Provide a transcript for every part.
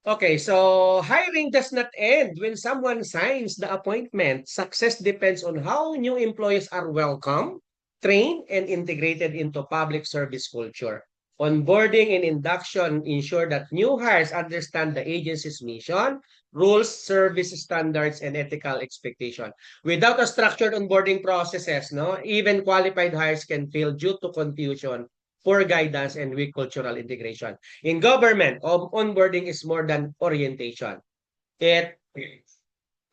Okay, so hiring does not end when someone signs the appointment. Success depends on how new employees are welcomed, trained, and integrated into public service culture. Onboarding and induction ensure that new hires understand the agency's mission, rules, service standards, and ethical expectation. Without a structured onboarding processes, no, even qualified hires can fail due to confusion, poor guidance, and weak cultural integration. In government, onboarding is more than orientation. It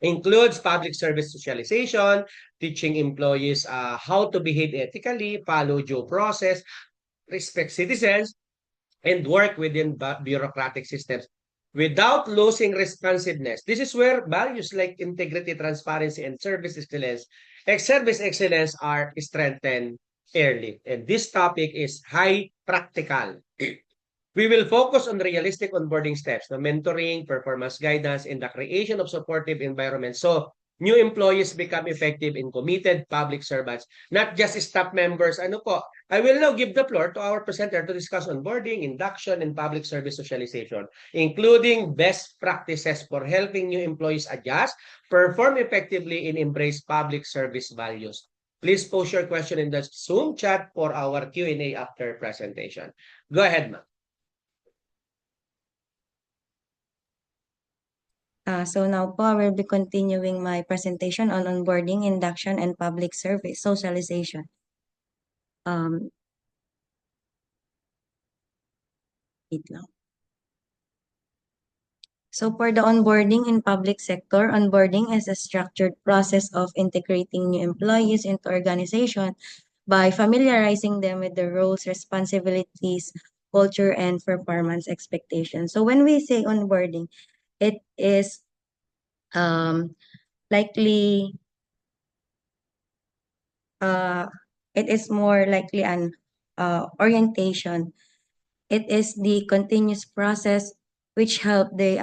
includes public service socialization, teaching employees how to behave ethically, follow due process, respect citizens, and work within bureaucratic systems without losing responsiveness. This is where values like integrity, transparency, and service excellence are strengthened early. And this topic is high practical. We will focus on realistic onboarding steps, the mentoring, performance guidance, and the creation of supportive environments. So new employees become effective and committed public servants, not just staff members. Ano po? I will now give the floor to our presenter to discuss onboarding, induction, and public service socialization, including best practices for helping new employees adjust, perform effectively, and embrace public service values. Please post your question in the Zoom chat for our Q&A after presentation. Go ahead, ma'am. So now po, I will be continuing my presentation on onboarding, induction, and public service socialization. Wait lang. So for the onboarding in public sector, onboarding is a structured process of integrating new employees into organization by familiarizing them with the roles, responsibilities, culture, and performance expectations. So when we say onboarding, it is likely it is more likely an orientation. It is the continuous process which help the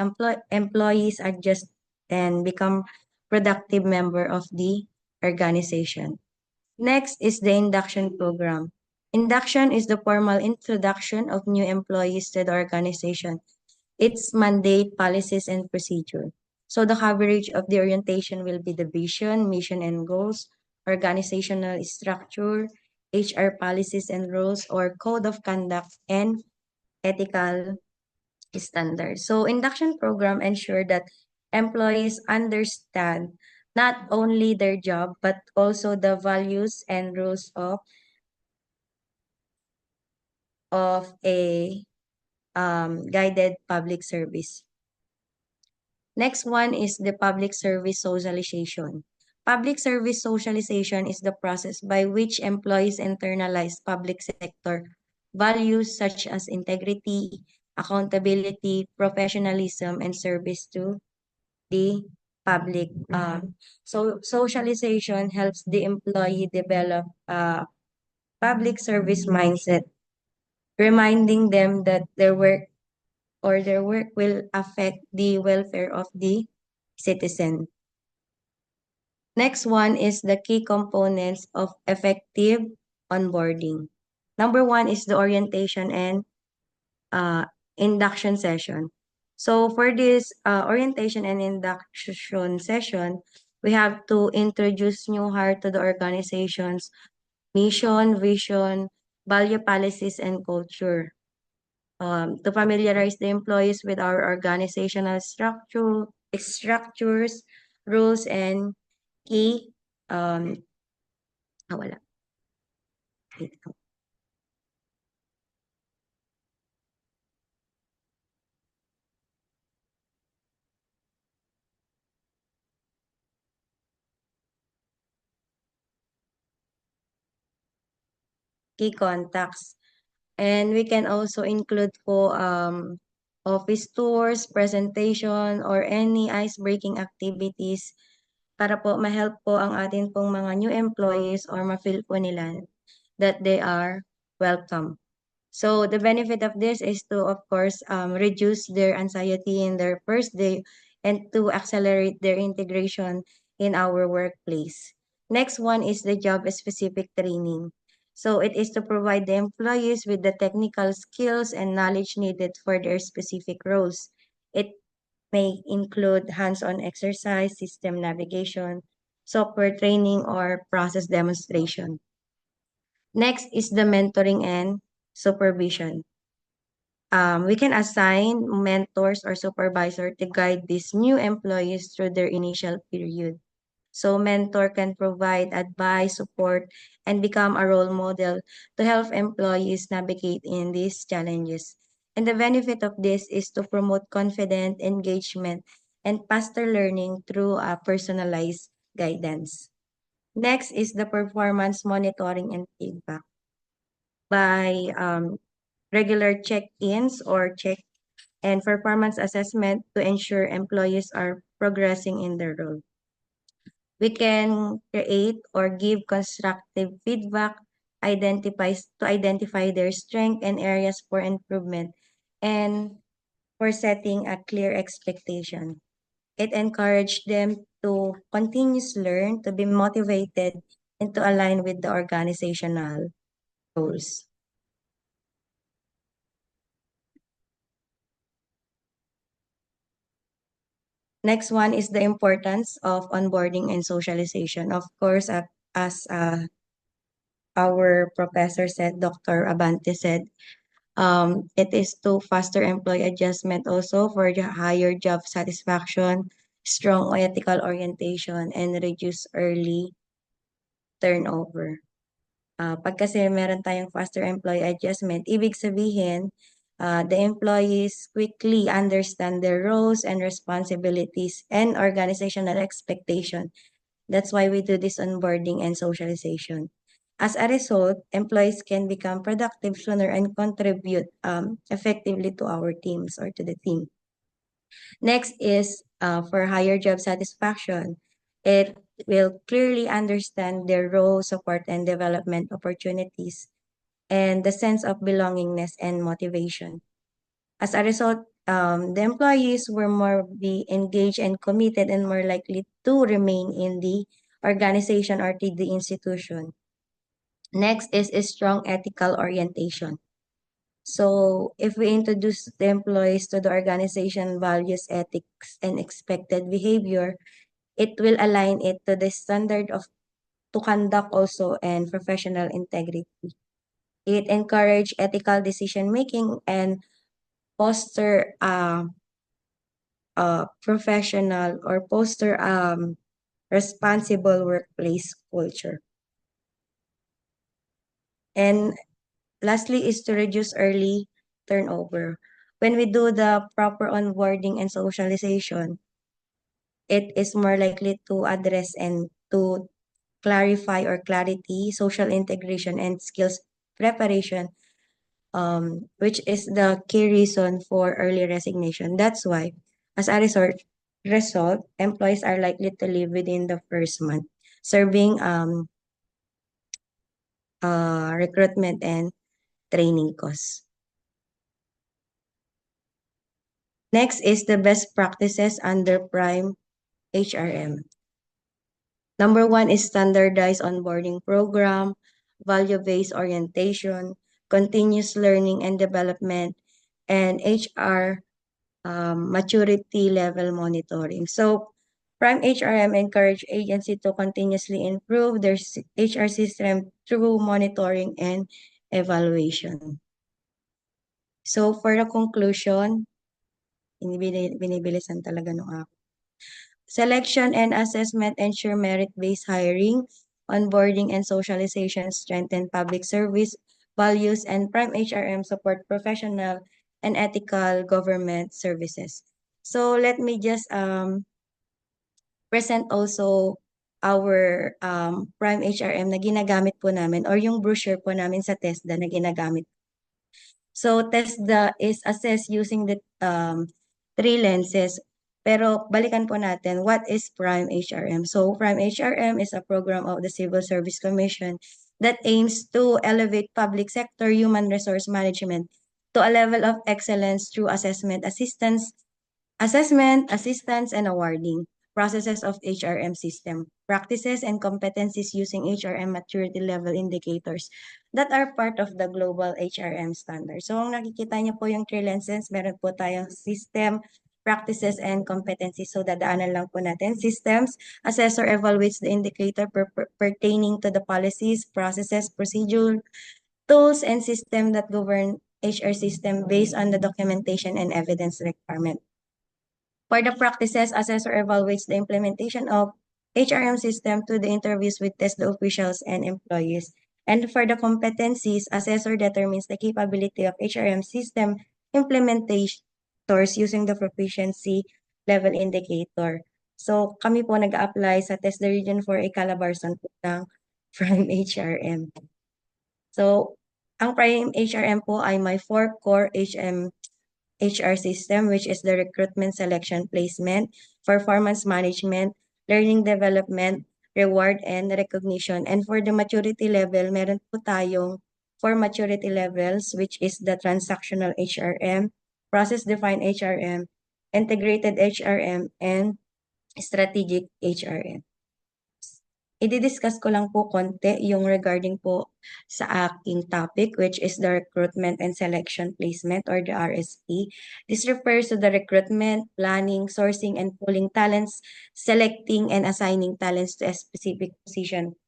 employees adjust and become productive member of the organization. Next is the induction program. Induction is the formal introduction of new employees to the organization, its mandate, policies, and procedure. So the coverage of the orientation will be the vision, mission, and goals, organizational structure, HR policies and rules, or code of conduct, and ethical standards. So induction program ensure that employees understand not only their job, but also the values and rules of a guided public service. Next one is the public service socialization. Public service socialization is the process by which employees internalize public sector values such as integrity, accountability, professionalism, and service to the public. So socialization helps the employee develop a public service mindset, reminding them that their work will affect the welfare of the citizen. Next one is the key components of effective onboarding. Number one is the orientation and induction session. So for this orientation and induction session, we have to introduce new hire to the organization's mission, vision, value policies, and culture. To familiarize the employees with our organizational structures, rules, and key wala. Wait lang. Key contacts. And we can also include po office tours, presentation, or any ice-breaking activities para po ma-help po ang atin pong mga new employees or ma-feel po nila that they are welcome. So the benefit of this is to, of course, reduce their anxiety in their first day and to accelerate their integration in our workplace. Next one is the job-specific training. So it is to provide the employees with the technical skills and knowledge needed for their specific roles. It may include hands-on exercise, system navigation, software training, or process demonstration. Next is the mentoring and supervision. We can assign mentors or supervisor to guide these new employees through their initial period. So mentor can provide advice, support, and become a role model to help employees navigate in these challenges. And the benefit of this is to promote confident engagement and faster learning through a personalized guidance. Next is the performance monitoring and feedback. By regular check-ins or check and performance assessment to ensure employees are progressing in their role. We can create or give constructive feedback, identify their strength and areas for improvement, and for setting a clear expectation. It encouraged them to continuously learn, to be motivated, and to align with the organizational goals. Next one is the importance of onboarding and socialization. Of course, as our professor said, Dr. Abante said, it is to foster employee adjustment also for the higher job satisfaction, strong ethical orientation, and reduce early turnover. Pag kasi meron tayong faster employee adjustment, ibig sabihin, the employees quickly understand their roles and responsibilities and organizational expectation. That's why we do this onboarding and socialization. As a result, employees can become productive sooner and contribute effectively to our teams or to the team. Next is for higher job satisfaction. It will clearly understand their role, support, and development opportunities, and the sense of belongingness and motivation. As a result, the employees were more be engaged and committed and more likely to remain in the organization or to the institution. Next is a strong ethical orientation. So if we introduce the employees to the organization values, ethics, and expected behavior, it will align it to the standard of to conduct also and professional integrity. It encourage ethical decision making and foster professional or foster responsible workplace culture. And lastly is to reduce early turnover. When we do the proper onboarding and socialization, it is more likely to address and to clarify or clarity, social integration, and skills preparation, which is the key reason for early resignation. That's why, as a result, employees are likely to leave within the first month, serving recruitment and training costs. Next is the best practices under Prime HRM. Number one is standardized onboarding program, value-based orientation, continuous learning and development, and HR maturity level monitoring. So Prime HRM encourage agency to continuously improve their HR system through monitoring and evaluation. So for the conclusion, binibilisan talaga nung ako. Selection and assessment ensure merit-based hiring, onboarding and socialization strengthen public service values, and Prime HRM support professional and ethical government services. So let me just present also our Prime HRM na ginagamit po namin or yung brochure po namin sa TESDA na ginagamit. So TESDA is assessed using the three lenses. Pero balikan po natin, what is Prime HRM? So Prime HRM is a program of the Civil Service Commission that aims to elevate public sector human resource management to a level of excellence through assessment, assistance, and awarding processes of HRM system, practices and competencies using HRM maturity level indicators that are part of the global HRM standard. So, kung nakikita niyo po yung three lenses, meron po tayong system, practices, and competencies. So, dadaanan lang po natin. Systems, assessor evaluates the indicator pertaining to the policies, processes, procedure, tools, and system that govern HR system based on the documentation and evidence requirement. For the practices, assessor evaluates the implementation of HRM system to the interviews with test the officials and employees. And for the competencies, assessor determines the capability of HRM system implementators using the proficiency level indicator. So kami po nag-apply sa Test the Region for a Calabarzon po ng Prime HRM. So, ang Prime HRM po ay may 4 core HR system, which is the recruitment, selection, placement, performance management, learning development, reward, and recognition. And for the maturity level, meron po tayong 4 maturity levels, which is the transactional HRM, process-defined HRM, integrated HRM, and strategic HRM. I-discuss ko lang po konti yung regarding po sa aking topic, which is the recruitment and selection placement, or the RSP. This refers to the recruitment, planning, sourcing, and pooling talents, selecting and assigning talents to a specific position.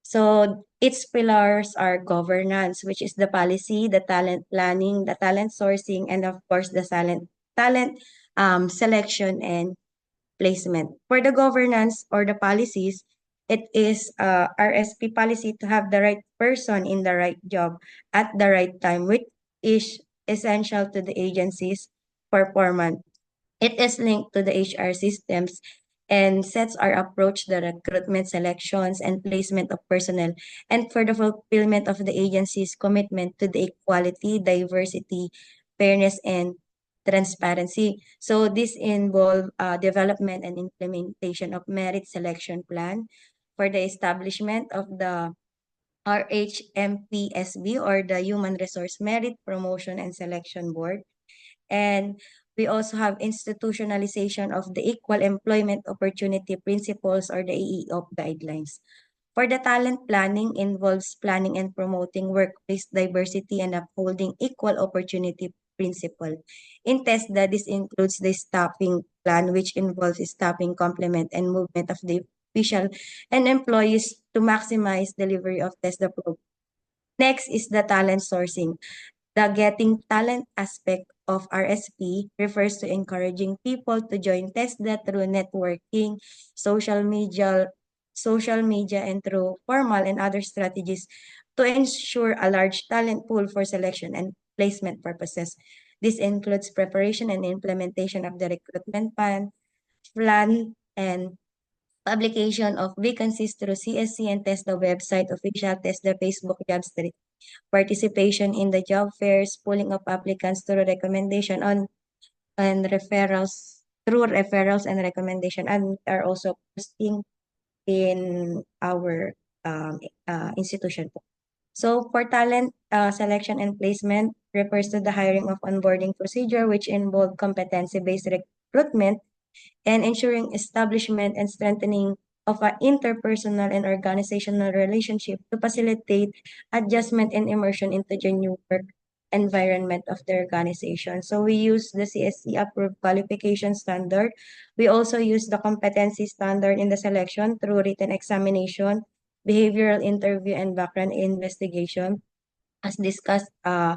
So its pillars are governance, which is the policy, the talent planning, the talent sourcing, and of course the talent selection and placement. For the governance or the policies, it is RSP policy to have the right person in the right job at the right time, which is essential to the agency's performance. It is linked to the HR systems and sets our approach the recruitment, selections, and placement of personnel, and for the fulfillment of the agency's commitment to the equality, diversity, fairness, and transparency. So this involve development and implementation of merit selection plan for the establishment of the RHMPSB, or the Human Resource Merit Promotion and Selection Board. And we also have institutionalization of the Equal Employment Opportunity Principles, or the EEOP guidelines. For the talent planning, involves planning and promoting workplace diversity and upholding equal opportunity principle. In TESDA, this includes the staffing plan, which involves staffing complement and movement of the official and employees to maximize delivery of TESDA program. Next is the talent sourcing. The getting talent aspect of RSP refers to encouraging people to join TESDA through networking, social media, and through formal and other strategies to ensure a large talent pool for selection and placement purposes. This includes preparation and implementation of the recruitment plan, and publication of vacancies through CSC and TESDA website, official TESDA Facebook jobs, participation in the job fairs, pulling of applicants through recommendation and referrals and recommendation, and are also posting in our institution. So for talent selection and placement refers to the hiring of onboarding procedure, which involve competency-based recruitment and ensuring establishment and strengthening of an interpersonal and organizational relationship to facilitate adjustment and immersion into the new work environment of the organization. So we use the CSC approved qualification standard. We also use the competency standard in the selection through written examination, behavioral interview, and background investigation, as discussed a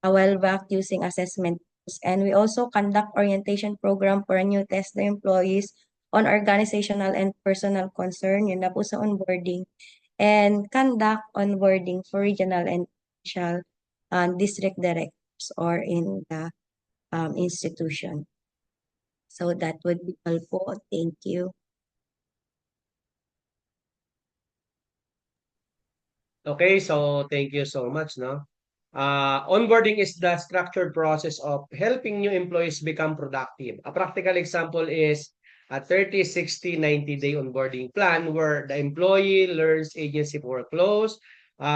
while back, using assessment. And we also conduct orientation program for new TESDA employees on organizational and personal concern, yun na po sa onboarding, and conduct onboarding for regional and provincial district directors or in the institution. So that would be all po. Thank you. Okay, so thank you so much, no? Onboarding is the structured process of helping new employees become productive. A practical example is a 30, 60, 90-day onboarding plan where the employee learns agency workflows,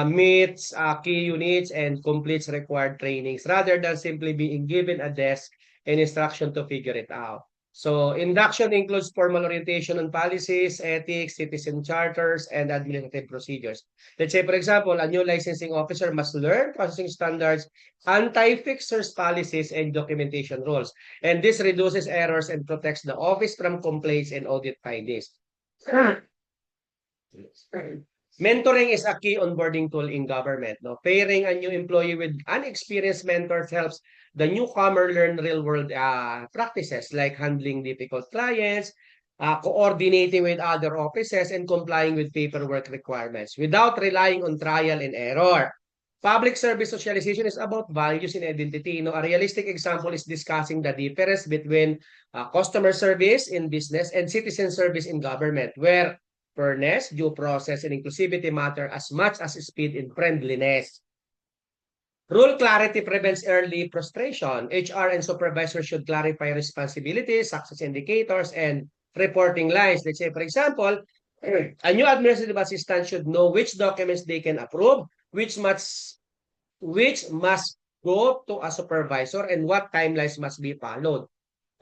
meets key units, and completes required trainings rather than simply being given a desk and instruction to figure it out. So induction includes formal orientation on policies, ethics, citizen charters, and administrative procedures. Let's say, for example, a new licensing officer must learn processing standards, anti-fixers policies, and documentation rules. And this reduces errors and protects the office from complaints and audit findings. Mentoring is a key onboarding tool in government. No? Pairing a new employee with unexperienced mentors helps the newcomer learn real-world practices like handling difficult clients, coordinating with other offices, and complying with paperwork requirements without relying on trial and error. Public service socialization is about values and identity. A realistic example is discussing the difference between customer service in business and citizen service in government, where fairness, due process, and inclusivity matter as much as speed and friendliness. Rule clarity prevents early frustration. HR and supervisors should clarify responsibilities, success indicators, and reporting lines. Let's say, for example, a new administrative assistant should know which documents they can approve, which must go to a supervisor, and what timelines must be followed.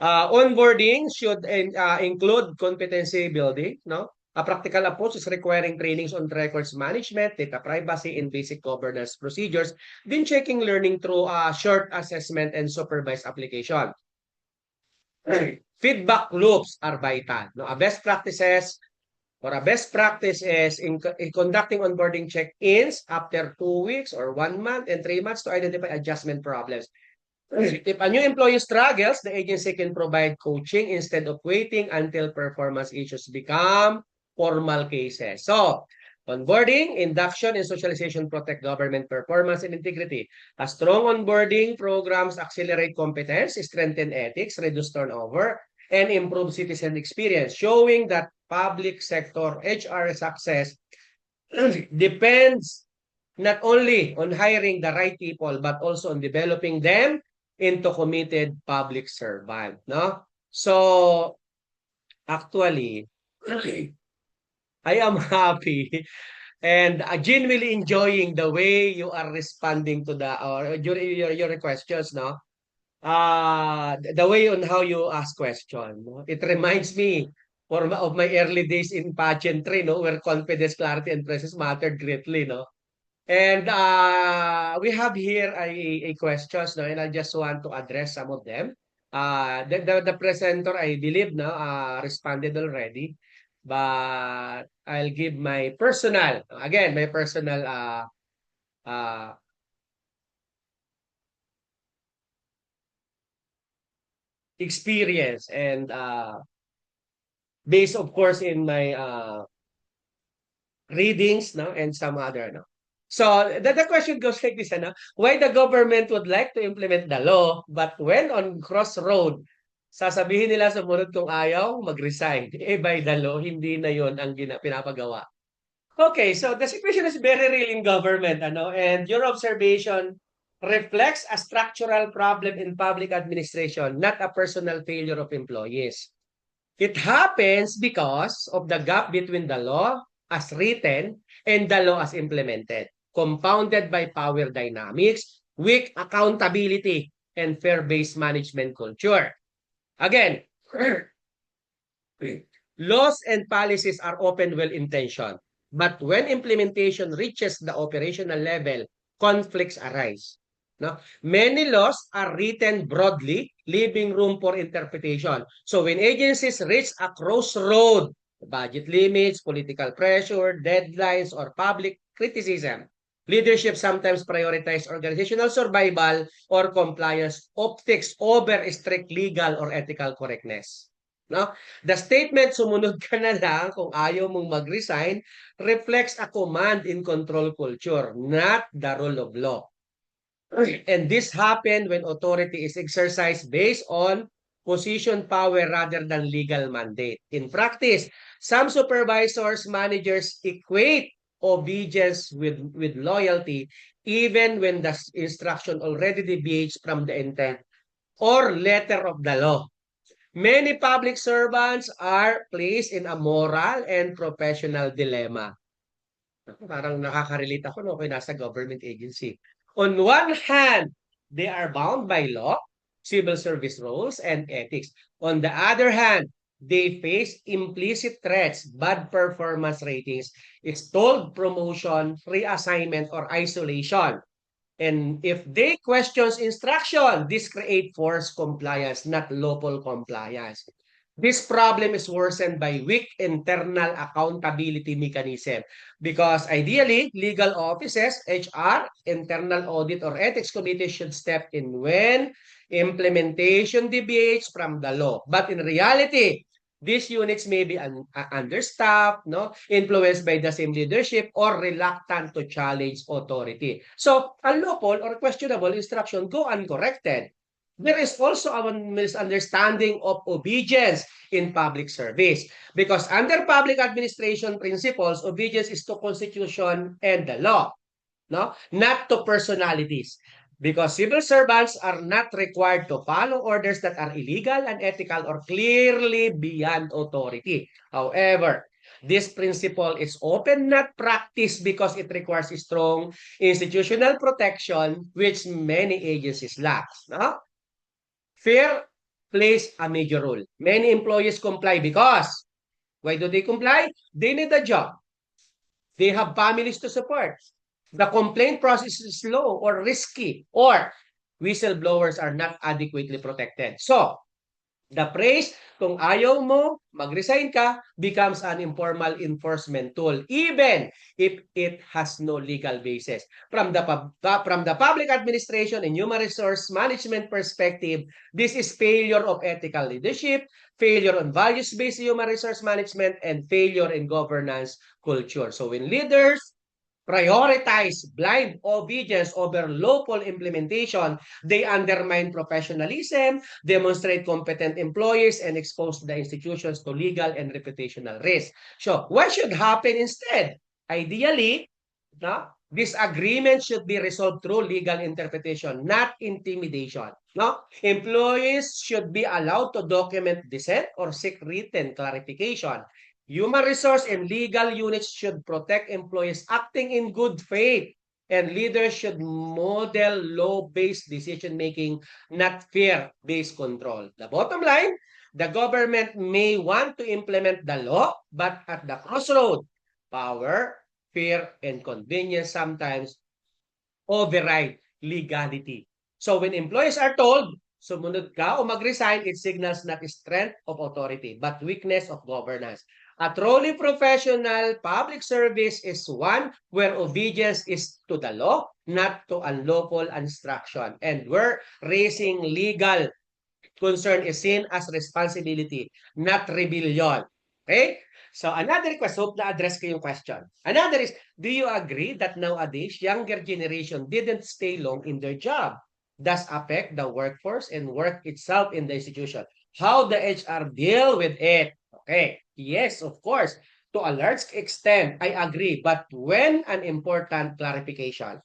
Onboarding should include competency building, no? A practical approach is requiring trainings on records management, data privacy, and basic governance procedures, then checking learning through a short assessment and supervised application. Feedback loops are vital. No? A best practice is in conducting onboarding check-ins after 2 weeks or 1 month and 3 months to identify adjustment problems. If a new employee struggles, the agency can provide coaching instead of waiting until performance issues become formal cases. So, onboarding, induction, and socialization protect government performance and integrity. A strong onboarding programs accelerate competence, strengthen ethics, reduce turnover, and improve citizen experience, showing that public sector HR success depends not only on hiring the right people, but also on developing them into committed public servant, no? So, actually, I am happy and genuinely enjoying the way you are responding to the or your questions, no? The way on how you ask question, no? It reminds me of my early days in pageantry, no, where confidence, clarity, and presence mattered greatly, no. And we have here a questions, no, and I just want to address some of them. The presenter, I believe, no, responded already, but I'll give my personal, again, my personal uh, experience and based, of course, in my readings, no, and some other, no. So the question goes like this, ano, why the government would like to implement the law, but when on crossroad, sasabihin nila sumunod kung ayaw, mag-resign. Eh, by the law, hindi na yon ang pinapagawa. Okay, so the situation is very real in government, ano, and your observation reflects a structural problem in public administration, not a personal failure of employees. It happens because of the gap between the law as written and the law as implemented, compounded by power dynamics, weak accountability, and fair-based management culture. Again, laws and policies are often well-intentioned, but when implementation reaches the operational level, conflicts arise. No? Many laws are written broadly, leaving room for interpretation. So when agencies reach a crossroad, budget limits, political pressure, deadlines, or public criticism, leadership sometimes prioritize organizational survival or compliance optics over strict legal or ethical correctness. No? The statement, sumunod ka na lang kung ayaw mong mag-resign, reflects a command and control culture, not the rule of law. And this happened when authority is exercised based on position power rather than legal mandate. In practice, some supervisors, managers equate obedience with loyalty even when the instruction already deviates from the intent or letter of the law. Many public servants are placed in a moral and professional dilemma. Parang nakaka-relate ako no, kung nasa government agency. On one hand, they are bound by law, civil service rules and ethics. On the other hand, they face implicit threats, bad performance ratings, stalled promotion, reassignment, or isolation. And if they questions instruction, this create forced compliance, not lawful compliance. This problem is worsened by weak internal accountability mechanism because ideally, legal offices, HR, internal audit, or ethics committee should step in when implementation deviates from the law. But in reality, these units may be understaffed, no, influenced by the same leadership, or reluctant to challenge authority. So, unlawful or questionable instruction go uncorrected. There is also a misunderstanding of obedience in public service because under public administration principles, obedience is to constitution and the law, no, not to personalities. Because civil servants are not required to follow orders that are illegal, unethical, or clearly beyond authority. However, this principle is often not practiced because it requires strong institutional protection, which many agencies lack. No? Fear plays a major role. Many employees comply because, why do they comply? They need a job. They have families to support. The complaint process is slow or risky, or whistleblowers are not adequately protected. So, the praise, kung ayaw mo, mag-resign ka, becomes an informal enforcement tool, even if it has no legal basis. From the public administration and human resource management perspective, this is failure of ethical leadership, failure on values-based human resource management, and failure in governance culture. So when leaders prioritize blind obedience over lawful implementation, they undermine professionalism, demonstrate competent employees, and expose the institutions to legal and reputational risk. So, what should happen instead? Ideally, no, disagreement should be resolved through legal interpretation, not intimidation. No? Employees should be allowed to document dissent or seek written clarification. Human resource and legal units should protect employees acting in good faith, and leaders should model law-based decision-making, not fear-based control. The bottom line, the government may want to implement the law, but at the crossroad, power, fear, and convenience sometimes override legality. So when employees are told, sumunod ka o mag-resign, it signals not strength of authority, but weakness of governance. A truly professional public service is one where obedience is to the law, not to unlawful instruction, and where raising legal concern is seen as responsibility, not rebellion. Okay? So another request, hope na-address ko yung question. Another is, do you agree that nowadays, younger generation didn't stay long in their job? Does affect the workforce and work itself in the institution? How the HR deal with it? Okay. Yes, of course. To a large extent, I agree. But when an important clarification,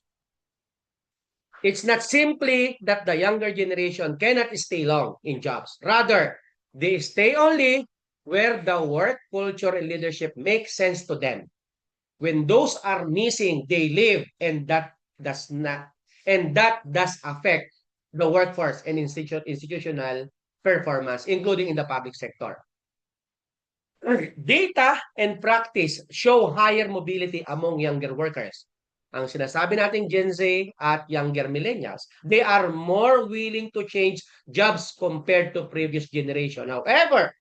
it's not simply that the younger generation cannot stay long in jobs. Rather, they stay only where the work culture and leadership make sense to them. When those are missing, they leave, and that does affect the workforce and institutional performance, including in the public sector. Data and practice show higher mobility among younger workers. Ang sinasabi natin Gen Z at younger millennials, they are more willing to change jobs compared to previous generation. However,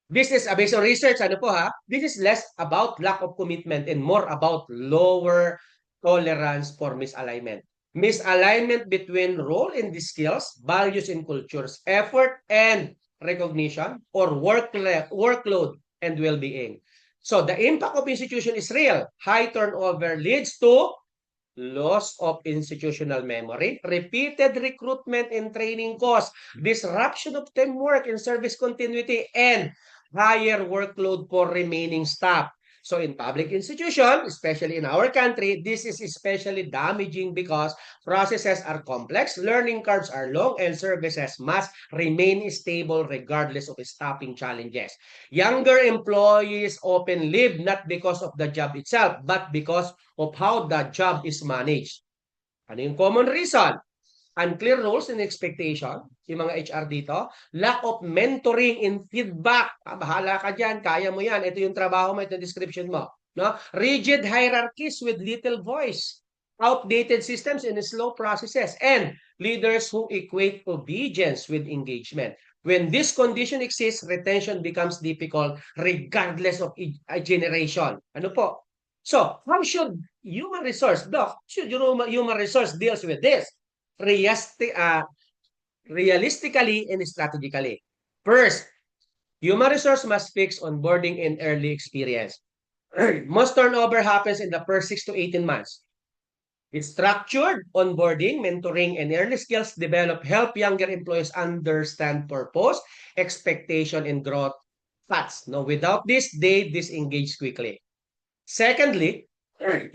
this is based on research, ano po ha? This is less about lack of commitment and more about lower tolerance for misalignment. Misalignment between role and the skills, values and cultures, effort and recognition, or workload and well-being. So the impact of institution is real. High turnover leads to loss of institutional memory, repeated recruitment and training costs, disruption of teamwork and service continuity, and higher workload for remaining staff. So in public institution, especially in our country, this is especially damaging because processes are complex, learning curves are long, and services must remain stable regardless of staffing challenges. Younger employees often leave not because of the job itself, but because of how the job is managed. Ano yung common reason? unclear roles and expectation, yung mga HR dito, lack of mentoring and feedback. Bahala ka dyan, kaya mo yan, ito yung trabaho mo, ito yung description mo. No? Rigid hierarchies with little voice, outdated systems and slow processes, and leaders who equate obedience with engagement. When this condition exists, retention becomes difficult regardless of a generation. Ano po? So, how should human resource, Doc, should human resource deals with this? Realistically and strategically. First, human resource must fix onboarding and early experience. Most turnover happens in the first 6 to 18 months. It's structured onboarding, mentoring, and early skills develop help younger employees understand purpose, expectation, and growth paths. No, without this, they disengage quickly. Secondly,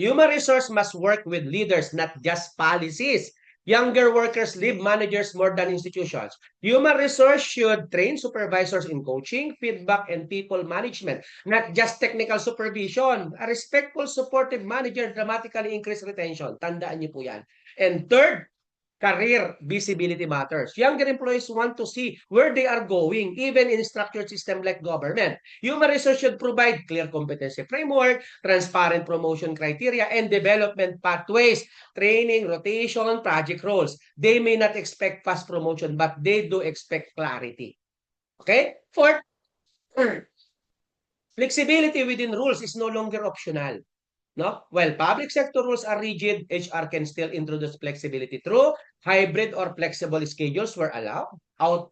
human resource must work with leaders, not just policies. Younger workers leave managers more than institutions. Human resource should train supervisors in coaching, feedback, and people management, not just technical supervision. A respectful, supportive manager dramatically increase retention. Tandaan niyo po yan. And third, career visibility matters. Younger employees want to see where they are going, even in structured system like government. Human resource should provide clear competency framework, transparent promotion criteria, and development pathways, training, rotation, project roles. They may not expect fast promotion, but they do expect clarity. Okay? Fourth, flexibility within rules is no longer optional. No? While public sector rules are rigid, HR can still introduce flexibility through hybrid or flexible schedules were allowed,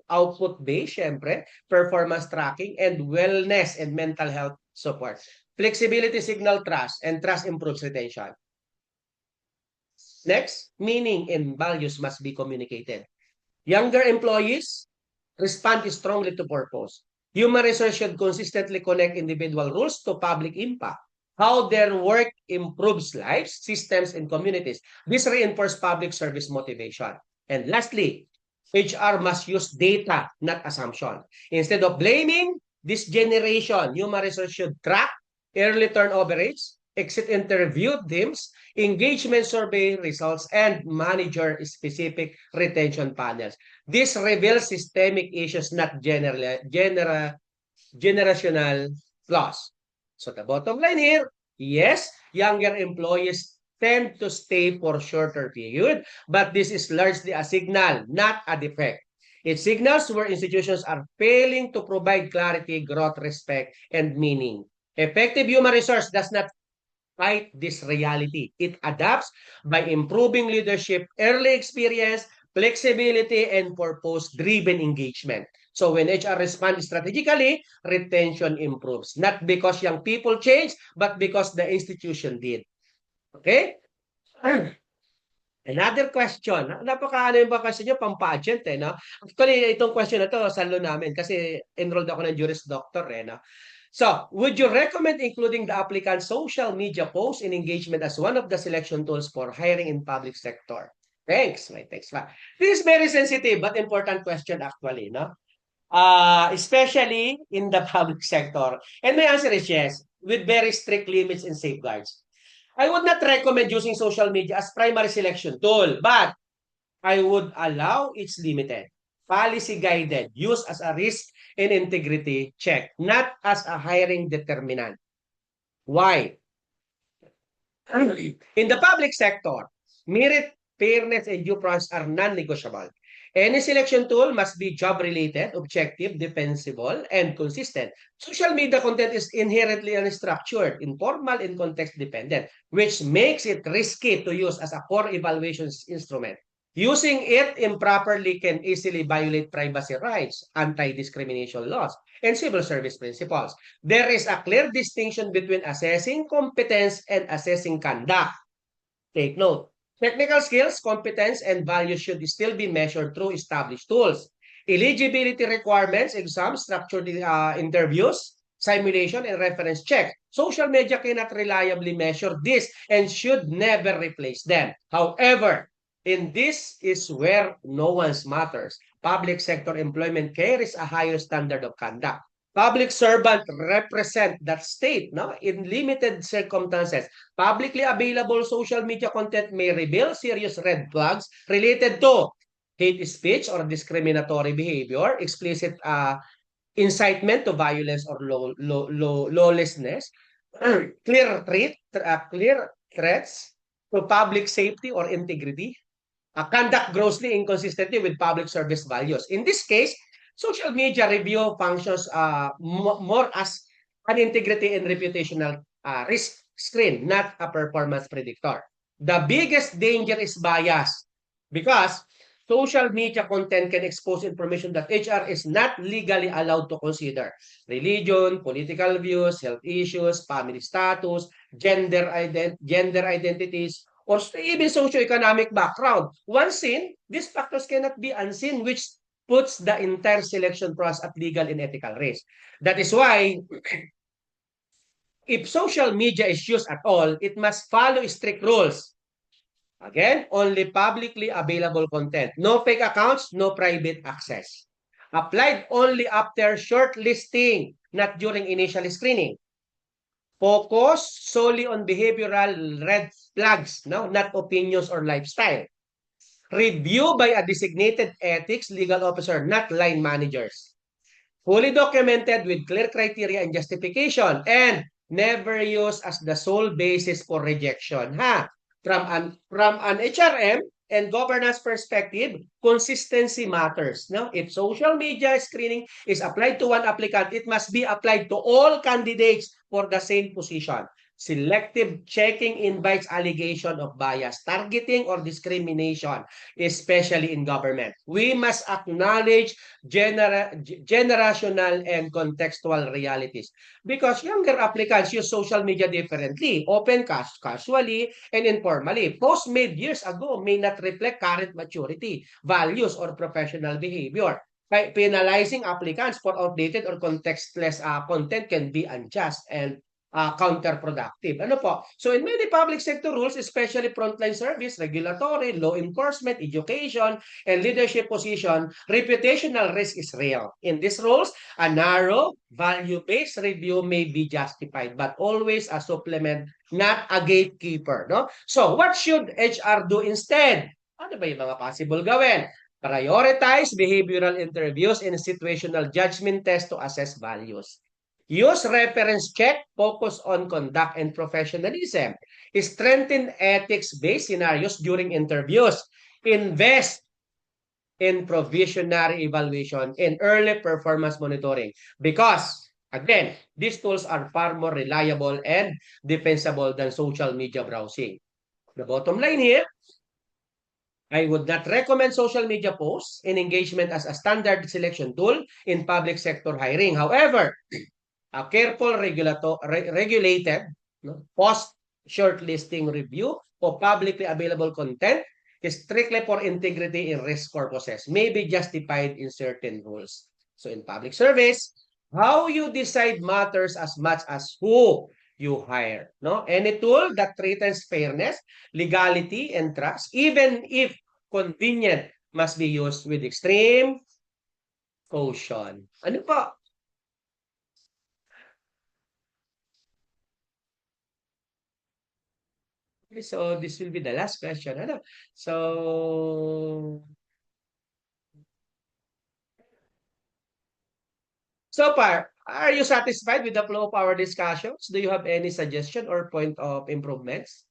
output-based, syempre, performance tracking, and wellness and mental health support. Flexibility signal trust, and trust improves retention. Next, meaning and values must be communicated. Younger employees respond strongly to purpose. Human resource should consistently connect individual rules to public impact, how their work improves lives, systems, and communities. This reinforces public service motivation. And lastly, HR must use data, not assumption. Instead of blaming this generation, human resource should track early turnover rates, exit interview teams, engagement survey results, and manager-specific retention panels. This reveals systemic issues, not generational flaws. So the bottom line here, yes, younger employees tend to stay for shorter period, but this is largely a signal, not a defect. It signals where institutions are failing to provide clarity, growth, respect, and meaning. Effective human resource does not fight this reality. It adapts by improving leadership, early experience, flexibility, and purpose-driven engagement. So when HR responds strategically, retention improves. Not because young people change, but because the institution did. Okay? Another question. Napaka-ano yung question nyo, pang-pageant eh, no? Actually, itong question na to, salo namin kasi enrolled ako ng Juris Doctor eh, no? So, would you recommend including the applicant's social media posts and engagement as one of the selection tools for hiring in public sector? Thanks. Thanks. This is very sensitive but important question actually, no? Especially in the public sector. And my answer is yes, with very strict limits and safeguards. I would not recommend using social media as primary selection tool, but I would allow it's limited, policy guided, used as a risk and integrity check, not as a hiring determinant. Why? In the public sector, merit, fairness, and due process are non-negotiable. Any selection tool must be job-related, objective, defensible, and consistent. Social media content is inherently unstructured, informal, and context-dependent, which makes it risky to use as a core evaluation instrument. Using it improperly can easily violate privacy rights, anti-discrimination laws, and civil service principles. There is a clear distinction between assessing competence and assessing conduct. Take note. Technical skills, competence, and values should still be measured through established tools. Eligibility requirements, exams, structured interviews, simulation, and reference check. Social media cannot reliably measure this and should never replace them. However, and this is where nuance matters. Public sector employment carries a higher standard of conduct. public servant represent that state, no? In limited circumstances, publicly available social media content may reveal serious red flags related to hate speech or discriminatory behavior, explicit incitement to violence or lawlessness, clear threats to public safety or integrity, conduct grossly inconsistently with public service values. In this case, social media review functions more as an integrity and reputational risk screen, not a performance predictor. The biggest danger is bias because social media content can expose information that HR is not legally allowed to consider. Religion, political views, health issues, family status, gender identities, or even socioeconomic background. Once seen, these factors cannot be unseen, which puts the entire selection process at legal and ethical risk. That is why, if social media is used at all, it must follow strict rules. Again, only publicly available content. No fake accounts, no private access. Applied only after shortlisting, not during initial screening. Focus solely on behavioral red flags, no, not opinions or lifestyle. Review by a designated ethics legal officer, not line managers. Fully documented with clear criteria and justification, and never used as the sole basis for rejection. From an HRM and governance perspective, consistency matters. No? If social media screening is applied to one applicant, it must be applied to all candidates for the same position. Selective checking invites allegation of bias, targeting, or discrimination, especially in government. We must acknowledge generational and contextual realities because younger applicants use social media differently, often casually and informally. Posts made years ago may not reflect current maturity, values, or professional behavior. Penalizing applicants for outdated or contextless content can be unjust and counterproductive. Ano po? So in many public sector rules, especially frontline service, regulatory, law enforcement, education, and leadership position, reputational risk is real. In these roles, a narrow, value-based review may be justified, but always a supplement, not a gatekeeper. No? So what should HR do instead? Ano ba yung mga possible gawin? Prioritize behavioral interviews and situational judgment test to assess values. Use reference check, focus on conduct and professionalism. Strengthen ethics-based scenarios during interviews. Invest in provisionary evaluation and early performance monitoring. Because, again, these tools are far more reliable and defensible than social media browsing. The bottom line here, I would not recommend social media posts and engagement as a standard selection tool in public sector hiring. However, a careful regulated post shortlisting review of publicly available content is strictly for integrity and risk purposes may be justified in certain rules. So in public service, how you decide matters as much as who you hire. No? Any tool that threatens fairness, legality, and trust, even if convenient, must be used with extreme caution. Ano po? Okay, so this will be the last question. Ano? So far, are you satisfied with the flow of our discussions? Do you have any suggestion or point of improvements?